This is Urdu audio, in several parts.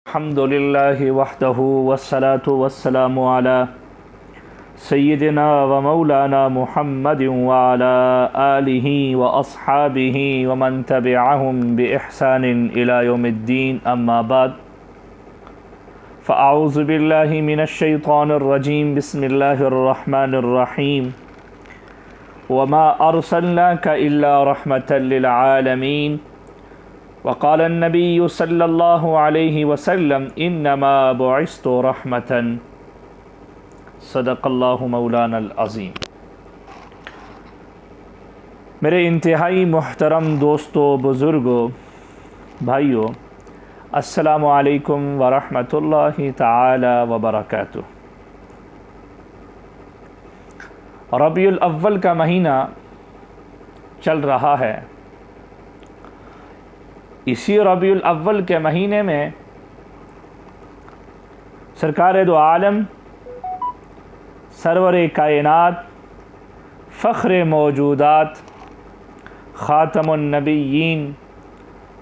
الحمد للہ وحدہ والصلاة والسلام علی سیدنا و مولانا محمد وعلی آلہ واصحابہ ومن تبعہم بإحسان الى یوم الدین اما بعد فاعوذ باللہ من الشیطان الرجیم بسم اللہ الرحمن الرحیم وما ارسلناک الا رحمة للعالمین وقال النبی صلی اللہ علیہ وسلم انما بعثت رحمتا صدق اللہ مولانا العظیم۔ میرے انتہائی محترم دوستو، بزرگوں، بھائیوں، السلام علیکم ورحمۃ اللہ تعالی وبرکاتہ۔ ربیع الاول کا مہینہ چل رہا ہے۔ اسی ربیع الاول کے مہینے میں سرکار دو عالم، سرور کائنات، فخر موجودات، خاتم النبیین،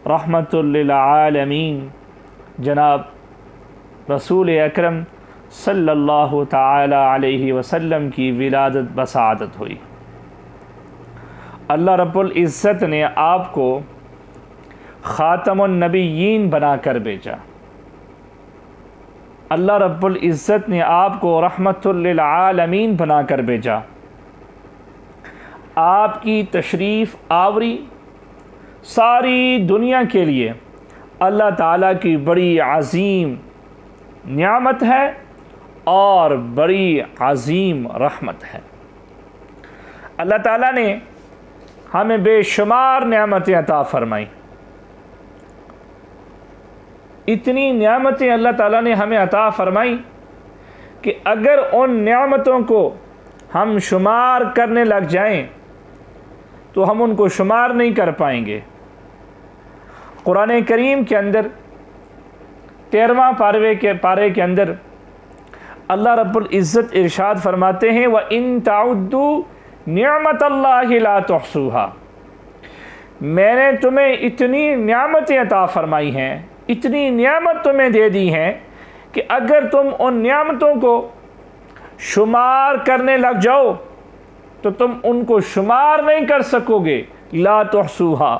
رحمت للعالمین، جناب رسول اکرم صلی اللہ تعالی علیہ وسلم کی ولادت بسعادت ہوئی۔ اللہ رب العزت نے آپ کو خاتم النبیین بنا کر بھیجا۔ اللہ رب العزت نے آپ کو رحمت للعالمین بنا کر بھیجا۔ آپ کی تشریف آوری ساری دنیا کے لیے اللہ تعالیٰ کی بڑی عظیم نعمت ہے اور بڑی عظیم رحمت ہے۔ اللہ تعالیٰ نے ہمیں بے شمار نعمتیں عطا فرمائیں۔ اتنی نعمتیں اللہ تعالیٰ نے ہمیں عطا فرمائی کہ اگر ان نعمتوں کو ہم شمار کرنے لگ جائیں تو ہم ان کو شمار نہیں کر پائیں گے۔ قرآن کریم کے اندر 13واں پارے کے اندر اللہ رب العزت ارشاد فرماتے ہیں وَإِن تَعُدُّوا نِعْمَةَ اللَّهِ لَا تُحْصُوهَا، میں نے تمہیں اتنی نعمتیں عطا فرمائی ہیں، اتنی نعمت تمہیں دے دی ہیں کہ اگر تم ان نعمتوں کو شمار کرنے لگ جاؤ تو تم ان کو شمار نہیں کر سکو گے۔ لا تحصوها،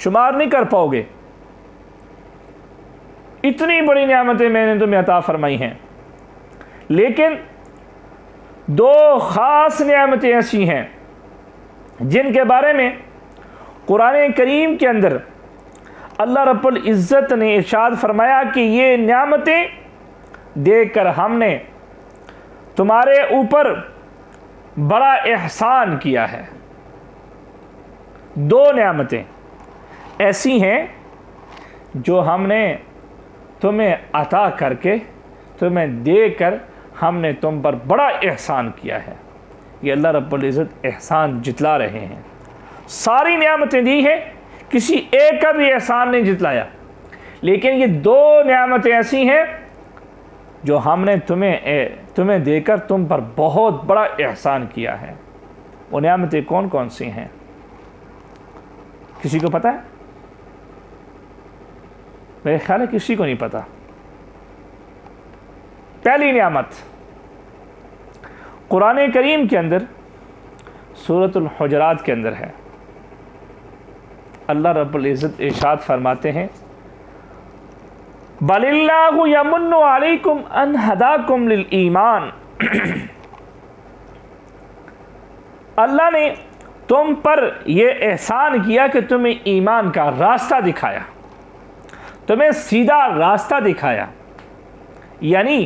شمار نہیں کر پاؤ گے۔ اتنی بڑی نعمتیں میں نے تمہیں عطا فرمائی ہیں، لیکن دو خاص نعمتیں ایسی ہیں جن کے بارے میں قرآن کریم کے اندر اللہ رب العزت نے ارشاد فرمایا کہ یہ نعمتیں دے کر ہم نے تمہارے اوپر بڑا احسان کیا ہے۔ دو نعمتیں ایسی ہیں جو ہم نے تمہیں عطا کر کے، تمہیں دے کر ہم نے تم پر بڑا احسان کیا ہے۔ یہ اللہ رب العزت احسان جتلا رہے ہیں۔ ساری نعمتیں دی ہیں، کسی ایک کا بھی احسان نہیں جتلایا، لیکن یہ دو نعمتیں ایسی ہیں جو ہم نے تمہیں دے کر تم پر بہت بڑا احسان کیا ہے۔ وہ نعمتیں کون کون سی ہیں؟ کسی کو پتہ ہے؟ میرے خیال ہے کسی کو نہیں پتہ۔ پہلی نعمت قرآن کریم کے اندر سورۃ الحجرات کے اندر ہے۔ اللہ رب العزت ارشاد فرماتے ہیں بَلِ اللَّهُ يَمُنُّ عَلَيْكُمْ أَنْ هَدَاكُمْ لِلْإِيمَانِ، اللہ نے تم پر یہ احسان کیا کہ تمہیں ایمان کا راستہ دکھایا، تمہیں سیدھا راستہ دکھایا، یعنی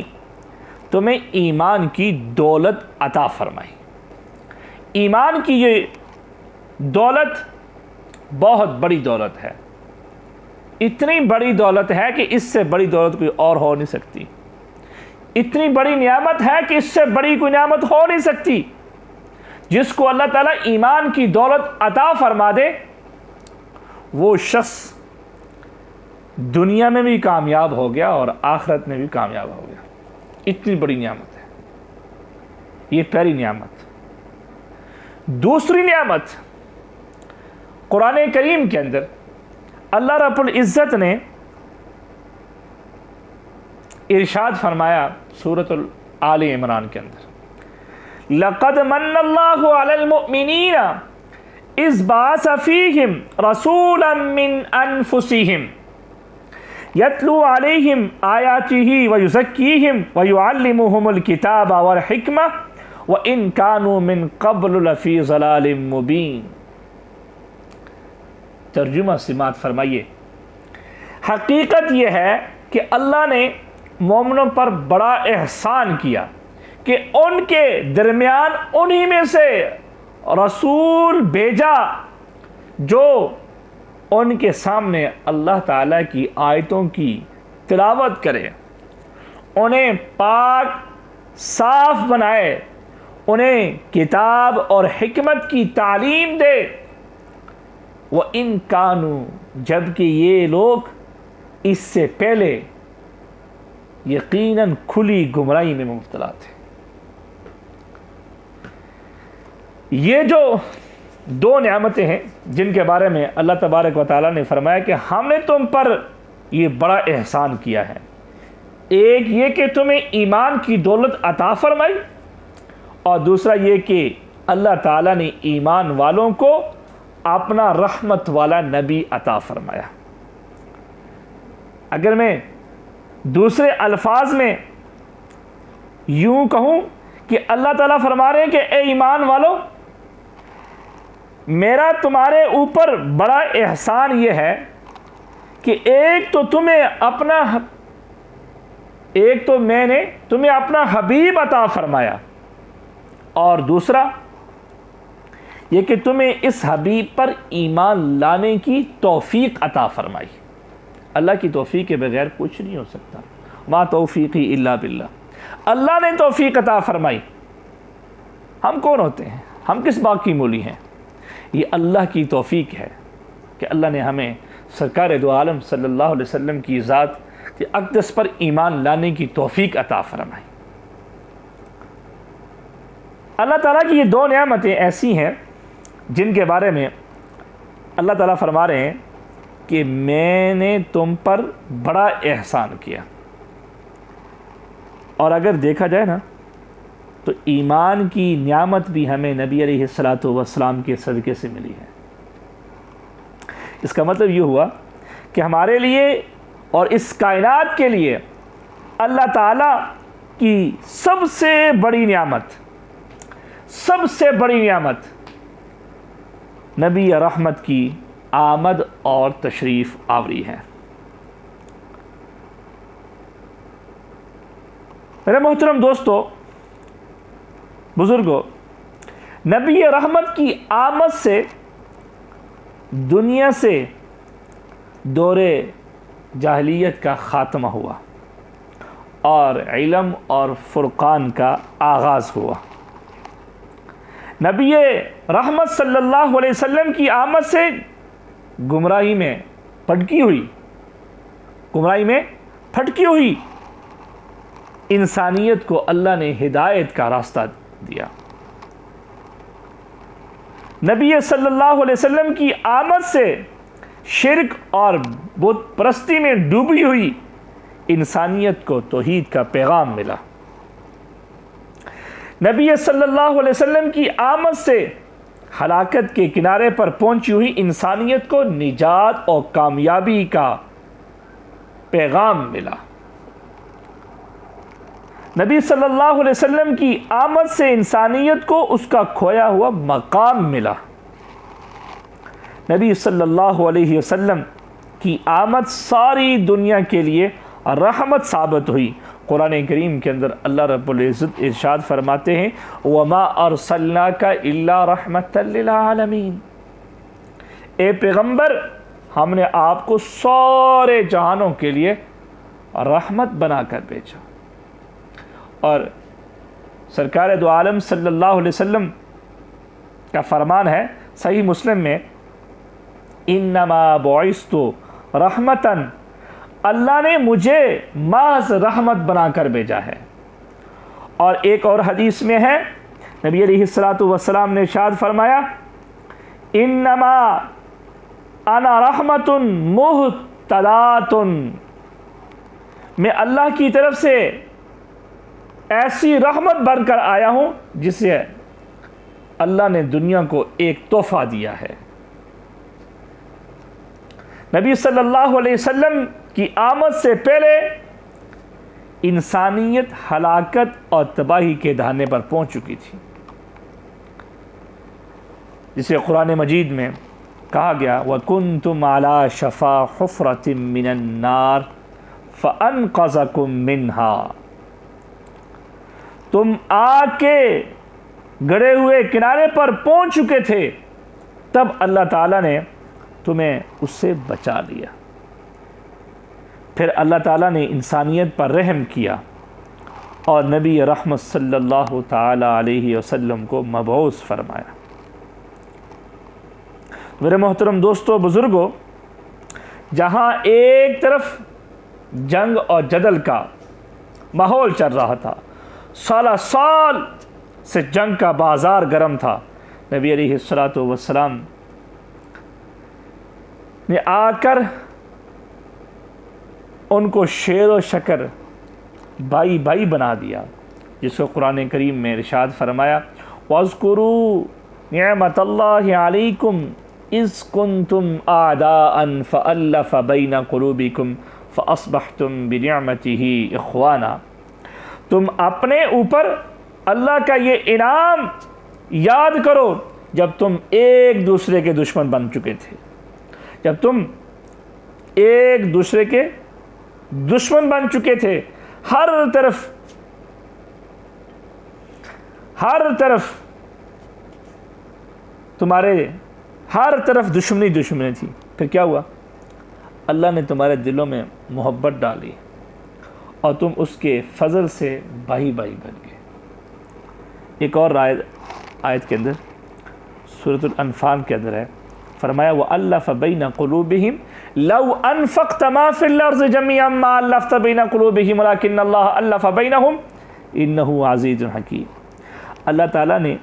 تمہیں ایمان کی دولت عطا فرمائی۔ ایمان کی یہ دولت بہت بڑی دولت ہے، اتنی بڑی دولت ہے کہ اس سے بڑی دولت کوئی اور ہو نہیں سکتی۔ اتنی بڑی نعمت ہے کہ اس سے بڑی کوئی نعمت ہو نہیں سکتی۔ جس کو اللہ تعالیٰ ایمان کی دولت عطا فرما دے وہ شخص دنیا میں بھی کامیاب ہو گیا اور آخرت میں بھی کامیاب ہو گیا۔ اتنی بڑی نعمت ہے یہ پہلی نعمت۔ دوسری نعمت قرآن کریم کے اندر اللہ رب العزت نے ارشاد فرمایا سورۃ آل عمران کے اندر، لقد من اللہ علی المؤمنین اذ بعث فیہم رسولا من انفسہم یتلو علیہم آیاتہ ویزکیہم ویعلمہم الکتاب والحکمہ وَإِن كَانُوا مِن قَبْلُ لَفِي ضَلَالٍ مُبِينٍ۔ ترجمہ سماعت فرمائیے، حقیقت یہ ہے کہ اللہ نے مومنوں پر بڑا احسان کیا کہ ان کے درمیان انہی میں سے رسول بھیجا جو ان کے سامنے اللہ تعالیٰ کی آیتوں کی تلاوت کرے، انہیں پاک صاف بنائے، انہیں کتاب اور حکمت کی تعلیم دے۔ وَإِن كَانُوا، جبکہ یہ لوگ اس سے پہلے یقیناً کھلی گمراہی میں مبتلا تھے۔ یہ جو دو نعمتیں ہیں جن کے بارے میں اللہ تبارک و تعالیٰ نے فرمایا کہ ہم نے تم پر یہ بڑا احسان کیا ہے، ایک یہ کہ تمہیں ایمان کی دولت عطا فرمائی، اور دوسرا یہ کہ اللہ تعالیٰ نے ایمان والوں کو اپنا رحمت والا نبی عطا فرمایا۔ اگر میں دوسرے الفاظ میں یوں کہوں کہ اللہ تعالیٰ فرما رہے ہیں کہ اے ایمان والو، میرا تمہارے اوپر بڑا احسان یہ ہے کہ ایک تو میں نے تمہیں اپنا حبیب عطا فرمایا، اور دوسرا یہ کہ تمہیں اس حبیب پر ایمان لانے کی توفیق عطا فرمائی۔ اللہ کی توفیق کے بغیر کچھ نہیں ہو سکتا، ما توفیقی الا باللہ۔ اللہ نے توفیق عطا فرمائی، ہم کون ہوتے ہیں؟ ہم کس بات کی مولی ہیں؟ یہ اللہ کی توفیق ہے کہ اللہ نے ہمیں سرکار دو عالم صلی اللہ علیہ وسلم کی ذات کے اقدس پر ایمان لانے کی توفیق عطا فرمائی۔ اللہ تعالیٰ کی یہ دو نعمتیں ایسی ہیں جن کے بارے میں اللہ تعالیٰ فرما رہے ہیں کہ میں نے تم پر بڑا احسان کیا۔ اور اگر دیکھا جائے نا تو ایمان کی نعمت بھی ہمیں نبی علیہ الصلاۃ والسلام کے صدقے سے ملی ہے۔ اس کا مطلب یہ ہوا کہ ہمارے لیے اور اس کائنات کے لیے اللہ تعالیٰ کی سب سے بڑی نعمت نبی رحمت کی آمد اور تشریف آوری ہے۔ میرے محترم دوستو، بزرگوں، نبی رحمت کی آمد سے دنیا سے دور جاہلیت کا خاتمہ ہوا اور علم اور فرقان کا آغاز ہوا۔ نبی رحمت صلی اللہ علیہ وسلم کی آمد سے گمراہی میں پھٹکی ہوئی انسانیت کو اللہ نے ہدایت کا راستہ دیا۔ نبی صلی اللہ علیہ وسلم کی آمد سے شرک اور بت پرستی میں ڈوبی ہوئی انسانیت کو توحید کا پیغام ملا۔ نبی صلی اللہ علیہ وسلم کی آمد سے ہلاکت کے کنارے پر پہنچی ہوئی انسانیت کو نجات اور کامیابی کا پیغام ملا۔ نبی صلی اللہ علیہ وسلم کی آمد سے انسانیت کو اس کا کھویا ہوا مقام ملا۔ نبی صلی اللہ علیہ وسلم کی آمد ساری دنیا کے لیے رحمت ثابت ہوئی۔ قرآن کریم کے اندر اللہ رب العزت ارشاد فرماتے ہیں وَمَا أَرْسَلْنَاكَ إِلَّا رَحْمَةً لِلْعَالَمِينَ، اے پیغمبر ہم نے آپ کو سارے جہانوں کے لیے رحمت بنا کر بھیجا۔ اور سرکار دو عالم صلی اللہ علیہ وسلم کا فرمان ہے صحیح مسلم میں، انما بعثت رحمتاً، اللہ نے مجھے محض رحمت بنا کر بھیجا ہے۔ اور ایک اور حدیث میں ہے نبی علیہ الصلاۃ والسلام نے ارشاد فرمایا انما انا رحمت مہتدات، میں اللہ کی طرف سے ایسی رحمت بن کر آیا ہوں جسے اللہ نے دنیا کو ایک تحفہ دیا ہے۔ نبی صلی اللہ علیہ وسلم کی آمد سے پہلے انسانیت ہلاکت اور تباہی کے دہانے پر پہنچ چکی تھی، جسے قرآن مجید میں کہا گیا وَكُنْتُمْ عَلَى شَفَا حُفْرَةٍ مِّنَ النَّارِ فَأَنْقَذَكُم مِّنْهَا، تم آگ کے گڑے ہوئے کنارے پر پہنچ چکے تھے، تب اللہ تعالیٰ نے تمہیں اس سے بچا لیا۔ پھر اللہ تعالیٰ نے انسانیت پر رحم کیا اور نبی رحمت صلی اللہ تعالی علیہ وسلم کو مبعوث فرمایا۔ میرے محترم دوستو بزرگوں، جہاں ایک طرف جنگ اور جدل کا ماحول چل رہا تھا، سالہ سال سے جنگ کا بازار گرم تھا، نبی علیہ الصلاۃ والسلام نے آ کر ان کو شیر و شکر بھائی بھائی بنا دیا، جس کو قرآن کریم میں ارشاد فرمایا وَاذْكُرُوا نِعْمَةَ اللَّهِ عَلَيْكُمْ إِذْ كُنْتُمْ أَعْدَاءً فَأَلَّفَ بَيْنَ قُلُوبِكُمْ فَأَصْبَحْتُمْ بِنِعْمَتِهِ إِخْوَانًا، تم اپنے اوپر اللہ کا یہ انعام یاد کرو جب تم ایک دوسرے کے دشمن بن چکے تھے، جب تم ایک دوسرے کے دشمن بن چکے تھے، ہر طرف تمہارے ہر طرف دشمنی تھی، پھر کیا ہوا؟ اللہ نے تمہارے دلوں میں محبت ڈالی اور تم اس کے فضل سے بھائی بن گئے۔ ایک اور آیت کے اندر سورۃ الانفال کے اندر ہے، فرمایا وَأَلَّفَ بَيْنَ قُلُوبِهِمْ لَوْ أَنفَقْتَ مَا فِي الْأَرْضِ جَمِيعًا مَا أَلَّفْتَ بَيْنَ قُلُوبِهِمْ وَلَكِنَّ اللَّهَ أَلَّفَ بَيْنَهُمْ إِنَّهُ عَزِيزٌ حَكِيمٌ، اللہ تعالیٰ نے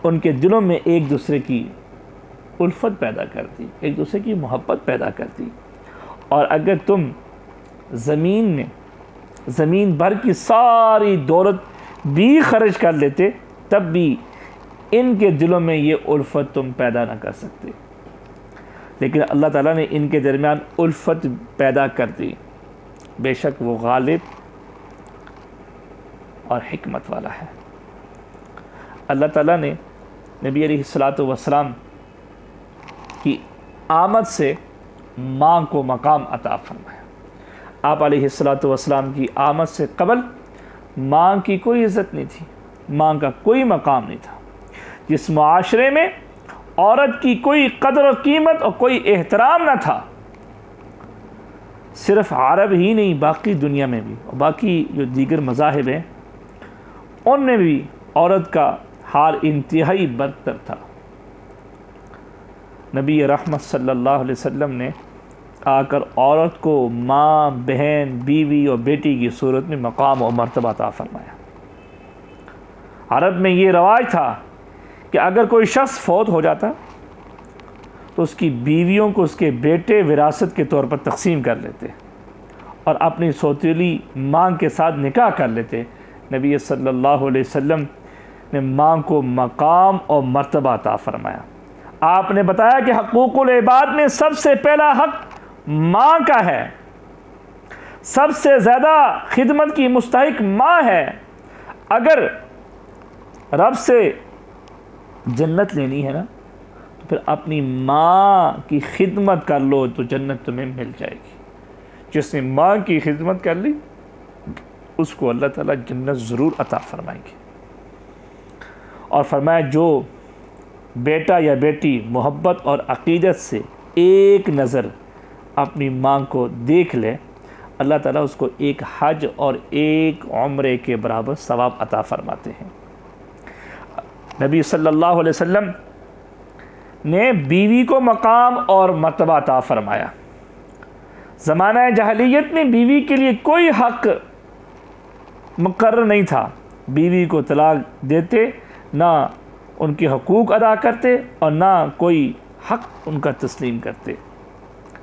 ان کے دلوں میں ایک دوسرے کی الفت پیدا کر دی، ایک دوسرے کی محبت پیدا کر دی، اور اگر تم زمین بھر کی ساری دولت بھی خرچ کر لیتے تب بھی ان کے دلوں میں یہ الفت تم پیدا نہ کر سکتے، لیکن اللہ تعالیٰ نے ان کے درمیان الفت پیدا کر دی، بے شک وہ غالب اور حکمت والا ہے۔ اللہ تعالیٰ نے نبی علیہ الصلاۃ والسلام کی آمد سے ماں کو مقام عطا فرمایا۔ آپ علیہ الصلاۃ والسلام کی آمد سے قبل ماں کی کوئی عزت نہیں تھی، ماں کا کوئی مقام نہیں تھا، جس معاشرے میں عورت کی کوئی قدر و قیمت اور کوئی احترام نہ تھا، صرف عرب ہی نہیں باقی دنیا میں بھی، اور باقی جو دیگر مذاہب ہیں ان میں بھی عورت کا حال انتہائی بدتر تھا۔ نبی رحمت صلی اللہ علیہ وسلم نے آ کر عورت کو ماں، بہن، بیوی اور بیٹی کی صورت میں مقام و مرتبہ عطا فرمایا۔ عرب میں یہ رواج تھا کہ اگر کوئی شخص فوت ہو جاتا تو اس کی بیویوں کو اس کے بیٹے وراثت کے طور پر تقسیم کر لیتے اور اپنی سوتیلی ماں کے ساتھ نکاح کر لیتے۔ نبی صلی اللہ علیہ وسلم نے ماں کو مقام اور مرتبہ عطا فرمایا۔ آپ نے بتایا کہ حقوق العباد میں سب سے پہلا حق ماں کا ہے، سب سے زیادہ خدمت کی مستحق ماں ہے۔ اگر رب سے جنت لینی ہے نا تو پھر اپنی ماں کی خدمت کر لو تو جنت تمہیں مل جائے گی۔ جس نے ماں کی خدمت کر لی اس کو اللہ تعالیٰ جنت ضرور عطا فرمائیں گے۔ اور فرمایا جو بیٹا یا بیٹی محبت اور عقیدت سے ایک نظر اپنی ماں کو دیکھ لے، اللہ تعالیٰ اس کو ایک حج اور ایک عمرے کے برابر ثواب عطا فرماتے ہیں۔ نبی صلی اللہ علیہ وسلم نے بیوی کو مقام اور مرتبہ عطا فرمایا۔ زمانہ جاہلیت میں بیوی کے لیے کوئی حق مقرر نہیں تھا، بیوی کو طلاق دیتے، نہ ان کے حقوق ادا کرتے اور نہ کوئی حق ان کا تسلیم کرتے۔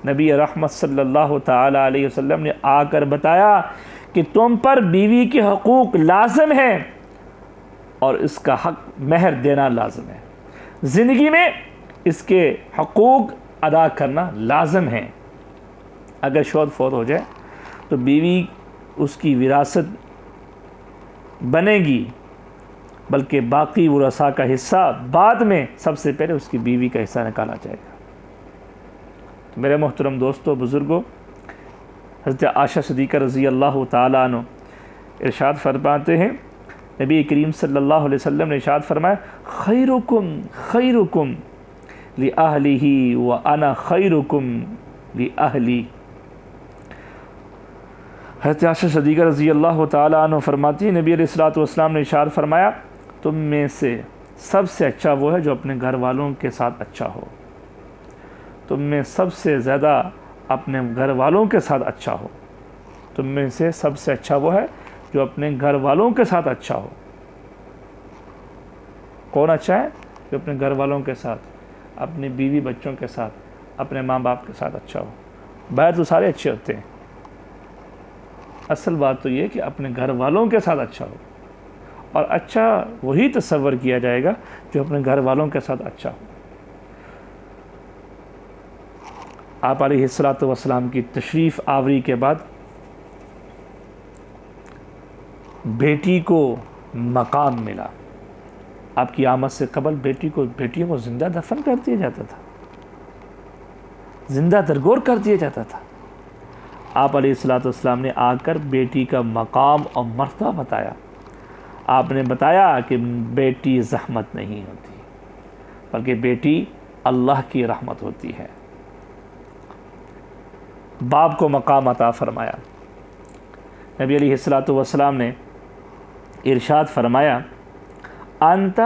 نبی رحمت صلی اللہ تعالی علیہ وسلم نے آ کر بتایا کہ تم پر بیوی کے حقوق لازم ہیں اور اس کا حق مہر دینا لازم ہے، زندگی میں اس کے حقوق ادا کرنا لازم ہے۔ اگر شوہر فوت ہو جائے تو بیوی اس کی وراثت بنے گی، بلکہ باقی ورثاء کا حصہ بعد میں سب سے پہلے اس کی بیوی کا حصہ نکالا جائے گا۔ تو میرے محترم دوستو، بزرگوں، حضرت عائشہ صدیقہ رضی اللہ تعالیٰ عنہ ارشاد فرماتے ہیں، نبی کریم صلی اللہ علیہ وسلم نے ارشاد فرمایا، خیرکم خیرکم لأہلہ وانا خیرکم لأہلی۔ حضرت عائشہ صدیقہ رضی اللہ تعالیٰ عنہ فرماتی ہیں، نبی علیہ الصلوۃ والسلام نے ارشاد فرمایا، تم میں سے سب سے اچھا وہ ہے جو اپنے گھر والوں کے ساتھ اچھا ہو، تم میں سب سے زیادہ اپنے گھر والوں کے ساتھ اچھا ہو، تم میں سے سب سے اچھا وہ ہے جو اپنے گھر والوں کے ساتھ اچھا ہو۔ کون اچھا ہے؟ جو اپنے گھر والوں کے ساتھ، اپنے بیوی بچوں کے ساتھ، اپنے ماں باپ کے ساتھ اچھا ہو۔ باہر تو سارے اچھے ہوتے ہیں، اصل بات تو یہ کہ اپنے گھر والوں کے ساتھ اچھا ہو، اور اچھا وہی تصور کیا جائے گا جو اپنے گھر والوں کے ساتھ اچھا ہو۔ آپ علیہ الصلوۃ والسلام کی تشریف آوری کے بعد بیٹی کو مقام ملا۔ آپ کی آمد سے قبل بیٹیوں کو زندہ دفن کر دیا جاتا تھا، زندہ درگور کر دیا جاتا تھا۔ آپ علیہ الصلوۃ والسلام نے آ کر بیٹی کا مقام اور مرتبہ بتایا۔ آپ نے بتایا کہ بیٹی زحمت نہیں ہوتی، بلکہ بیٹی اللہ کی رحمت ہوتی ہے۔ باپ کو مقام عطا فرمایا۔ نبی علیہ الصلوۃ والسلام نے ارشاد فرمایا، انت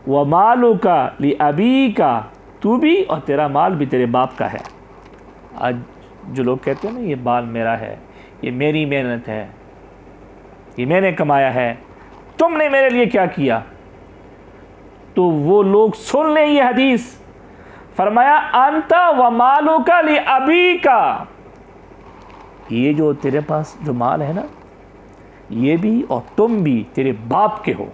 ومالک لابیک، تو بھی اور تیرا مال بھی تیرے باپ کا ہے۔ آج جو لوگ کہتے ہیں نا یہ مال میرا ہے، یہ میری محنت ہے، یہ میں نے کمایا ہے، تم نے میرے لیے کیا کیا، تو وہ لوگ سن لیں یہ حدیث۔ فرمایا انت ومالک لابیک، یہ جو تیرے پاس جو مال ہے نا، یہ بھی اور تم بھی تیرے باپ کے ہو۔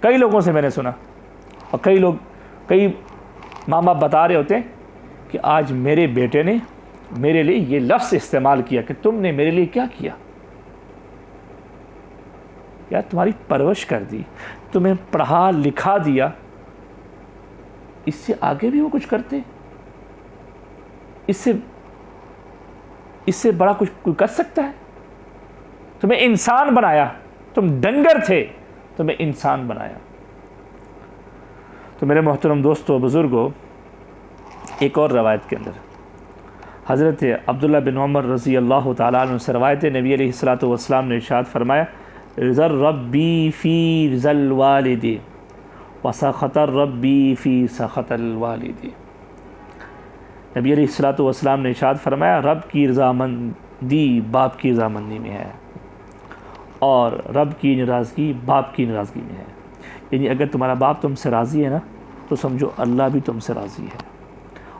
کئی لوگوں سے میں نے سنا، اور کئی ماں باپ بتا رہے ہوتے ہیں کہ آج میرے بیٹے نے میرے لیے یہ لفظ استعمال کیا کہ تم نے میرے لیے کیا کیا۔ یار تمہاری پرورش کر دی، تمہیں پڑھا لکھا دیا، اس سے آگے بھی وہ کچھ کرتے، اس سے بڑا کچھ کوئی کر سکتا ہے؟ تمہیں انسان بنایا، تم ڈنگر تھے، تمہیں انسان بنایا۔ تو میرے محترم دوستو بزرگوں، ایک اور روایت کے اندر حضرت عبداللہ بن عمر رضی اللہ تعالیٰ عنہ سے روایت ہے، نبی علیہ الصلوۃ والسلام نے ارشاد فرمایا، رضا الربی فی رضا الوالد وسخط الربی فی سخط الوالد۔ نبی علیہ الصلوۃ والسلام نے ارشاد فرمایا، رب کی رضامندی باپ کی رضامندی میں ہے، اور رب کی ناراضگی باپ کی ناراضگی میں ہے۔ یعنی اگر تمہارا باپ تم سے راضی ہے نا، تو سمجھو اللہ بھی تم سے راضی ہے،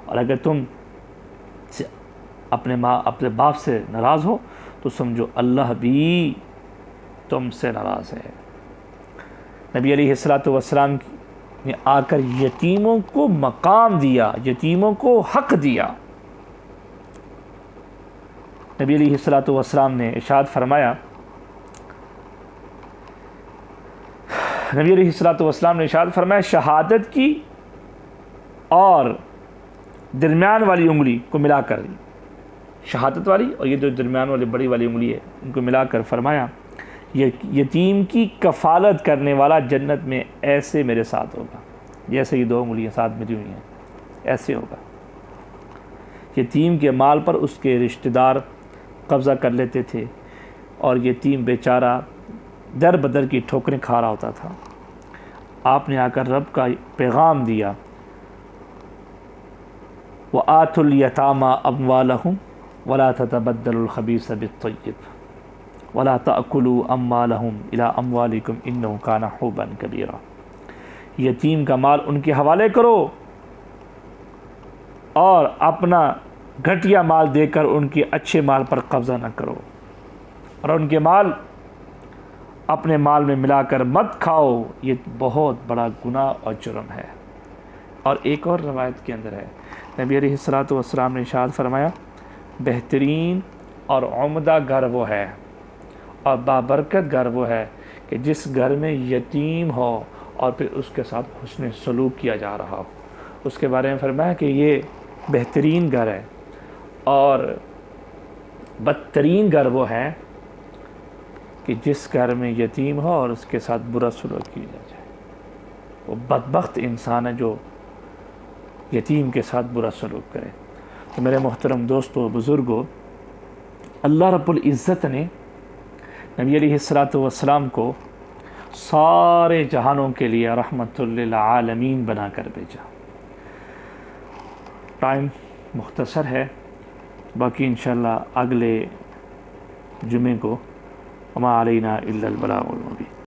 اور اگر تم اپنے باپ سے ناراض ہو تو سمجھو اللہ بھی تم سے ناراض ہے۔ نبی علیہ الصلوۃ والسلام نے آ کر یتیموں کو مقام دیا، یتیموں کو حق دیا۔ نبی علیہ الصلوۃ والسلام نے ارشاد فرمایا، شہادت کی اور درمیان والی انگلی کو ملا کر، شہادت والی اور یہ جو درمیان والی بڑی والی انگلی ہے ان کو ملا کر فرمایا، یتیم کی کفالت کرنے والا جنت میں ایسے میرے ساتھ ہوگا، جیسے یہ دو انگلیاں ساتھ ملی ہوئی ہیں ایسے ہوگا۔ یتیم کے مال پر اس کے رشتہ دار قبضہ کر لیتے تھے، اور یتیم بیچارہ در بدر کی ٹھوکریں کھا رہا ہوتا تھا۔ آپ نے آ کر رب کا پیغام دیا، وَآتُوا الْيَتَامَى أَمْوَالَهُمْ وَلَا تَتَبَدَّلُوا الْخَبِيثَ بِالطَّيِّبِ وَلَا تَأْكُلُوا أَمْوَالَهُمْ إِلَىٰ أَمْوَالِكُمْ إِنَّهُ كَانَ حُوبًا كَبِيرًا۔ یتیم کا مال ان کے حوالے کرو، اور اپنا گھٹیا مال دے کر ان کے اچھے مال پر قبضہ نہ کرو، اور ان کے مال اپنے مال میں ملا کر مت کھاؤ، یہ بہت بڑا گناہ اور جرم ہے۔ اور ایک اور روایت کے اندر ہے، نبی علیہ الصلوۃ والسلام نے ارشاد فرمایا، بہترین اور عمدہ گھر وہ ہے اور بابرکت گھر وہ ہے کہ جس گھر میں یتیم ہو اور پھر اس کے ساتھ حسن سلوک کیا جا رہا ہو۔ اس کے بارے میں فرمایا کہ یہ بہترین گھر ہے، اور بدترین گھر وہ ہے کہ جس گھر میں یتیم ہو اور اس کے ساتھ برا سلوک کیا جائے۔ وہ بدبخت انسان ہے جو یتیم کے ساتھ برا سلوک کرے۔ تو میرے محترم دوستو، بزرگوں، اللہ رب العزت نے نبی علیہ الصلوۃ والسلام کو سارے جہانوں کے لیے رحمت للعالمین بنا کر بھیجا۔ ٹائم مختصر ہے، باقی انشاءاللہ اگلے جمعے کو وما علینا الا البلاغ المبین۔